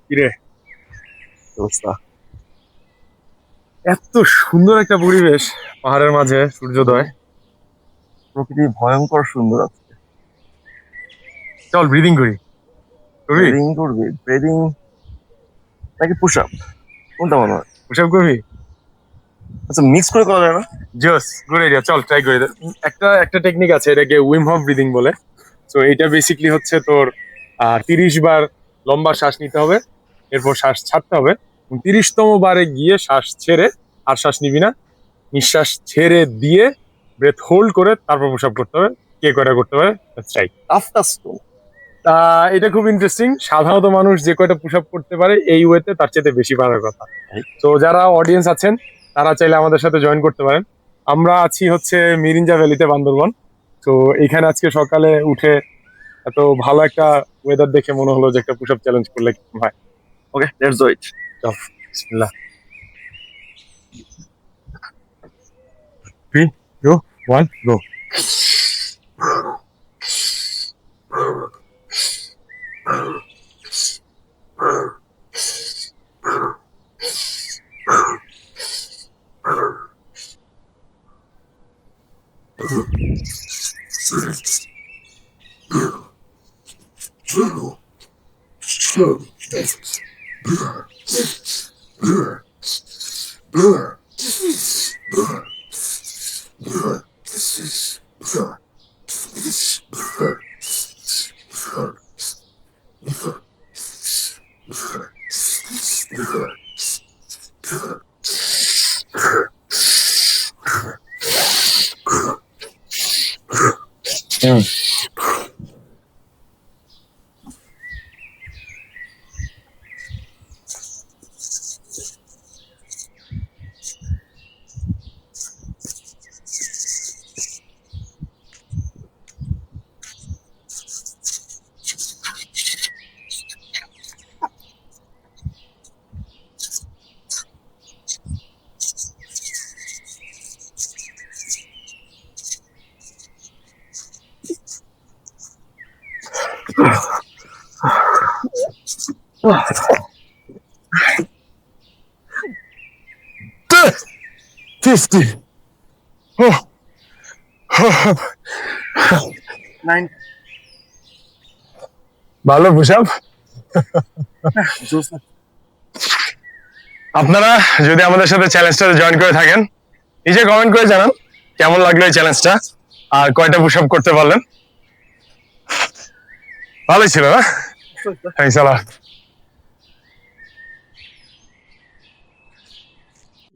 কিরে অবস্থা? এত সুন্দর একটা পরিবেশ, পাহাড়ের মাঝে সূর্যোদয়। প্রকৃতি ভয়ঙ্কর সুন্দর আছে। চল ব্রিদিং করি। করবি? ব্রেডিং করবি? ব্রেডিং নাকি পুশ আপ, কোনটা মনে হয়? পুশ-আপ করবি? আচ্ছা, মিক্স করে করা যায় না? জোস, গুড আইডিয়া, চল ট্রাই করি। একটা একটা টেকনিক আছে, এটাকে উইম হফ ব্রিদিং বলে। তো এটা বেসিকলি হচ্ছে তোর 30 বার লম্বা শ্বাস নিতে হবে, এরপর শ্বাস ছাড়তে হবে, 30তম বারে গিয়ে শ্বাস ছেড়ে আর শ্বাস নিবি না, নিঃশ্বাস ছেড়ে দিয়ে ব্রেথ হোল্ড করে তারপর পুশ আপ করতে হবে। কে কয়টা করতে পারে? ট্রাই। টাফ টাস্ক তো। এটা খুব ইন্টারেস্টিং। সাধারণত মানুষ যে কয়টা পুশ আপ করতে পারে এই ওয়েতে তার চেয়ে বেশি পারার কথা। তো যারা অডিয়েন্স আছেন তারা চাইলে আমাদের সাথে জয়েন করতে পারেন। আমরা আছি হচ্ছে মিরিঞ্জা ভ্যালিতে, বান্দরবন। তো এখানে আজকে সকালে উঠে এত ভালো একটা ওয়েদার দেখে মনে হলো যে একটা পুশ আপ চ্যালেঞ্জ করলে কেমন হয়। ওকে, লেটস ডু ইট। চল, বিসমিল্লাহ। 3, 2, 1, go. Fifty. Oh. ভালো পুশ আপ। আপনারা যদি আমাদের সাথে চ্যালেঞ্জটা জয়েন করে থাকেন, নিজে কমেন্ট করে জানান কেমন লাগলো এই চ্যালেঞ্জটা আর কয়টা পুশ আপ করতে পারলেন। ভালোই ছিল না? Thanks a lot.